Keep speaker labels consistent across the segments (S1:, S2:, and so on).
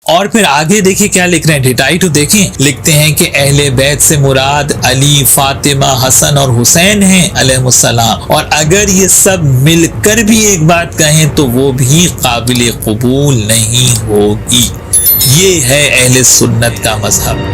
S1: اور پھر آگے دیکھیں کیا لکھ رہے ہیں، ڈیٹائی تو دیکھیں، لکھتے ہیں کہ اہل بیت سے مراد علی، فاطمہ، حسن اور حسین ہیں علیہ السلام، اور اگر یہ سب مل کر بھی ایک بات کہیں تو وہ بھی قابل قبول نہیں ہوگی۔ یہ ہے اہل سنت کا مذہب۔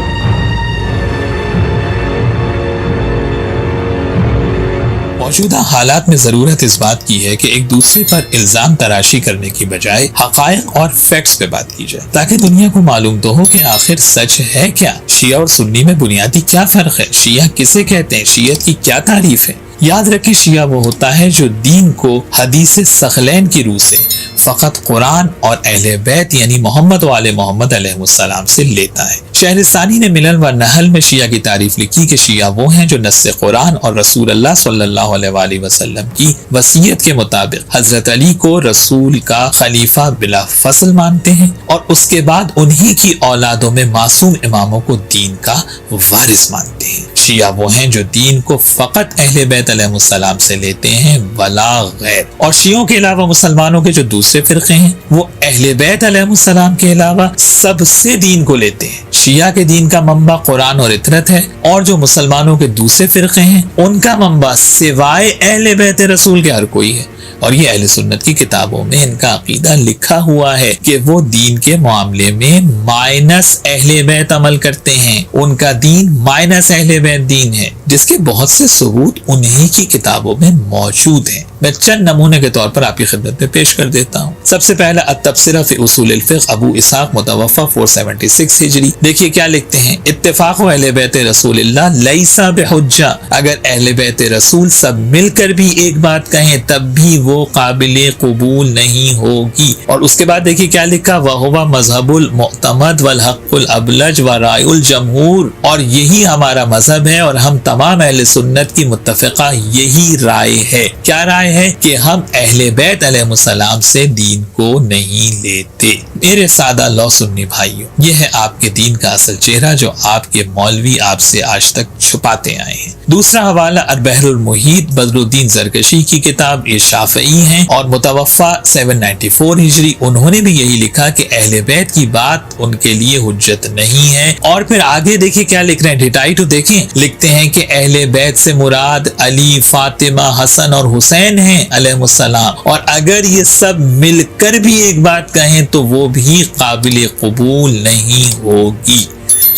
S1: موجودہ حالات میں ضرورت اس بات کی ہے کہ ایک دوسرے پر الزام تراشی کرنے کی بجائے حقائق اور فیکٹس پہ بات کی جائے، تاکہ دنیا کو معلوم تو ہو کہ آخر سچ ہے کیا، شیعہ اور سنی میں بنیادی کیا فرق ہے، شیعہ کسے کہتے ہیں، شیعت کی کیا تعریف ہے۔ یاد رکھیں، شیعہ وہ ہوتا ہے جو دین کو حدیث ثقلین کی روح سے فقط قرآن اور اہل بیت یعنی محمد و آل محمد علیہ السلام سے لیتا ہے۔ شہرستانی نے ملل و نحل میں شیعہ کی تعریف لکھی کہ شیعہ وہ ہیں جو نص قرآن اور رسول اللہ صلی اللہ علیہ وآلہ وسلم کی وصیت کے مطابق حضرت علی کو رسول کا خلیفہ بلا فصل مانتے ہیں، اور اس کے بعد انہی کی اولادوں میں معصوم اماموں کو دین کا وارث مانتے ہیں۔ شیعہ وہ ہیں جو دین کو فقط اہل بیت علیہ السلام سے لیتے ہیں ولا غیر، اور شیعوں کے علاوہ مسلمانوں کے جو دوسرے فرقے ہیں وہ اہل بیت علیہ السلام کے علاوہ سب سے دین کو لیتے ہیں۔ شیعہ کے دین کا منبع قرآن اور اطرت ہے، اور جو مسلمانوں کے دوسرے فرقے ہیں ان کا منبع سوائے اہل بیت رسول کے ہر کوئی ہے، اور یہ اہل سنت کی کتابوں میں ان کا عقیدہ لکھا ہوا ہے کہ وہ دین کے معاملے میں مائنس اہل بیت عمل کرتے ہیں، ان کا دین مائنس اہل بیت دین ہے، جس کے بہت سے ثبوت انہی کی کتابوں میں موجود ہیں۔ میں چند نمونے کے طور پر آپ کی خدمت میں پیش کر دیتا ہوں۔ سب سے پہلا التبصرہ فی اصول الفقہ، ابو اسحاق متوفی 476 ہجری۔ دیکھیے کیا لکھتے ہیں، اتفاق اہل بیت رسول اللہ لیس بحجہ، اگر اہل بیت رسول سب مل کر بھی ایک بات کہیں تب بھی وہ قابل قبول نہیں ہوگی۔ اور اس کے بعد دیکھیے کیا لکھا، وَهُوَ مذہب المعتمد والحق الابلج ورائے الجمہور، اور یہی ہمارا مذہب ہے اور ہم تمام اہل سنت کی متفقہ یہی رائے ہے۔ کیا رائے ہے؟ کہ ہم اہل بیت علیہ السلام سے دین کو نہیں لیتے۔ میرے سادہ لو سنی بھائیوں، یہ ہے آپ کے دین کا اصل چہرہ جو آپ کے مولوی آپ سے آج تک چھپاتے آئے ہیں۔ دوسرا حوالہ البحر المحیط، بدر الدین زرکشی کی کتاب، یہ شافعی ہیں اور متوفی 794 ہجری۔ انہوں نے بھی یہی لکھا کہ اہل بیت کی بات ان کے لیے حجت نہیں ہے۔ اور پھر آگے دیکھیں کیا لکھ رہے ہیں، ڈیٹائی تو دیکھیں، لکھتے ہیں کہ اہل بیت سے مراد علی، فاطمہ، حسن اور حسین ہیں علیہ السلام، اور اگر یہ سب مل کر بھی ایک بات کہیں تو وہ بھی قابل قبول نہیں ہوگی۔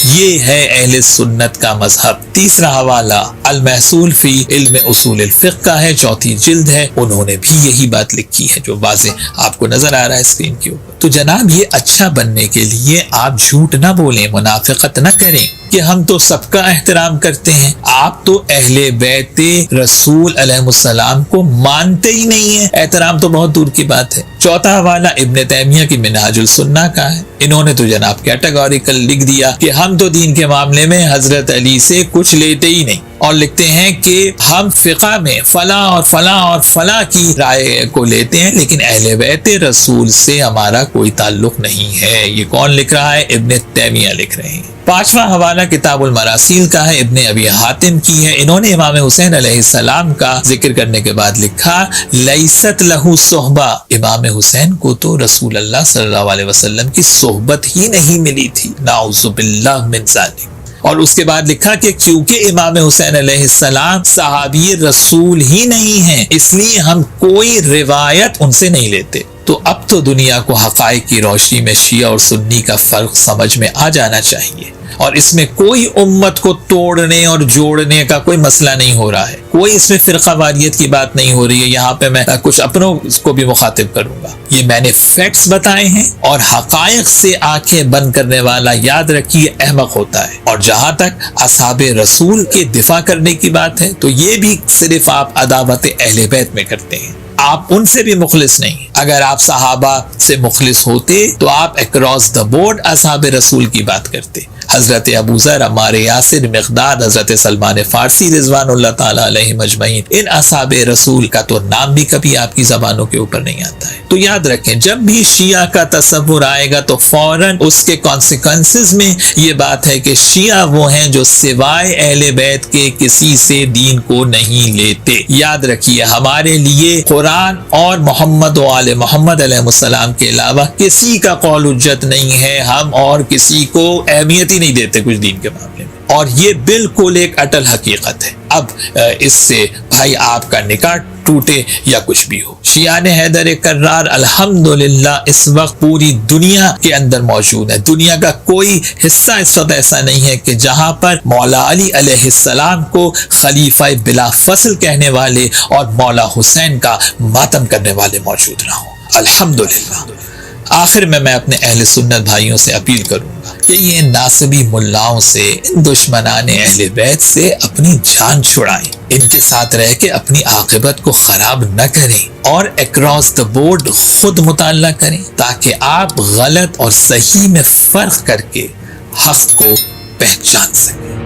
S1: یہ ہے اہل سنت کا مذہب۔ تیسرا حوالہ المحصول فی علم اصول الفقہ کا ہے، 4 جلد ہے، انہوں نے بھی یہی بات لکھی ہے جو واضح آپ کو نظر آ رہا ہے اسکرین کے اوپر۔ تو جناب یہ اچھا بننے کے لیے آپ جھوٹ نہ بولیں، منافقت نہ کریں کہ ہم تو سب کا احترام کرتے ہیں، آپ تو اہل بیت رسول علیہ السلام کو مانتے ہی نہیں ہیں، احترام تو بہت دور کی بات ہے۔ چوتھا حوالہ ابن تیمیہ کی منہاج السنہ کا ہے، انہوں نے تو جناب کیٹیگوریکل لکھ دیا کہ ہم تو دین کے معاملے میں حضرت علی سے کچھ لیتے ہی نہیں، اور لکھتے ہیں کہ ہم فقہ میں فلاں اور فلاں اور فلاں کی رائے کو لیتے ہیں لیکن اہل بیت رسول سے ہمارا کوئی تعلق نہیں ہے۔ یہ کون لکھ رہا ہے؟ ابن تیمیہ لکھ رہے ہیں۔ پانچواں حوالہ کتاب المراسیل کا ہے، ابن ابی حاتم کی ہے، انہوں نے امام حسین علیہ السلام کا ذکر کرنے کے بعد لکھا لیست لہ صحبہ، امام حسین کو تو رسول اللہ صلی اللہ علیہ وسلم کی صحبت ہی نہیں ملی تھی، نعوذ باللہ من ذالک۔ اور اس کے بعد لکھا کہ کیونکہ امام حسین علیہ السلام صحابی رسول ہی نہیں ہیں اس لیے ہم کوئی روایت ان سے نہیں لیتے۔ تو اب تو دنیا کو حقائق کی روشنی میں شیعہ اور سنی کا فرق سمجھ میں آ جانا چاہیے، اور اس میں کوئی امت کو توڑنے اور جوڑنے کا کوئی مسئلہ نہیں ہو رہا ہے، کوئی اس میں فرقہ واریت کی بات نہیں ہو رہی ہے۔ یہاں پہ میں کچھ اپنوں کو بھی مخاطب کروں گا، یہ میں نے فیکٹس بتائے ہیں، اور حقائق سے آنکھیں بند کرنے والا یاد رکھیے احمق ہوتا ہے۔ اور جہاں تک اصحاب رسول کے دفاع کرنے کی بات ہے تو یہ بھی صرف آپ عداوت اہل بیت میں کرتے ہیں، آپ ان سے بھی مخلص نہیں۔ اگر آپ صحابہ سے مخلص ہوتے تو آپ اکراس دا بورڈ اصحاب رسول کی بات کرتے۔ حضرت ابو ذر، عمار یاسر، مقداد، حضرت سلمان فارسی رضوان اللہ تعالی علیہم اجمعین، ان اصحاب رسول کا تو نام بھی کبھی آپ کی زبانوں کے اوپر نہیں آتا ہے۔ تو یاد رکھیں جب بھی شیعہ کا تصور آئے گا تو فوراً اس کے کانسیکوینسز میں یہ بات ہے کہ شیعہ وہ ہیں جو سوائے اہل بیت کے کسی سے دین کو نہیں لیتے۔ یاد رکھیے ہمارے لیے قرآن اور محمد و آل آل محمد علیہ السلام کے علاوہ کسی کا قول حجت نہیں ہے، ہم اور کسی کو اہمیت ہی نہیں دیتے کچھ دین کے معاملے میں، اور یہ بالکل ایک اٹل حقیقت ہے۔ اب اس سے بھائی آپ کا نکاح ٹوٹے یا کچھ بھی ہو، شیعان حیدر کرار الحمدللہ اس وقت پوری دنیا کے اندر موجود ہے۔ دنیا کا کوئی حصہ اس وقت ایسا نہیں ہے کہ جہاں پر مولا علی علیہ السلام کو خلیفہ بلا فصل کہنے والے اور مولا حسین کا ماتم کرنے والے موجود نہ ہوں، الحمدللہ۔ آخر میں اپنے اہل سنت بھائیوں سے اپیل کروں گا کہ یہ ناصبی ملاؤں سے، ان دشمنان اہل بیت سے اپنی جان چھڑائیں، ان کے ساتھ رہ کے اپنی عاقبت کو خراب نہ کریں، اور اکراس دا بورڈ خود مطالعہ کریں تاکہ آپ غلط اور صحیح میں فرق کر کے حق کو پہچان سکیں۔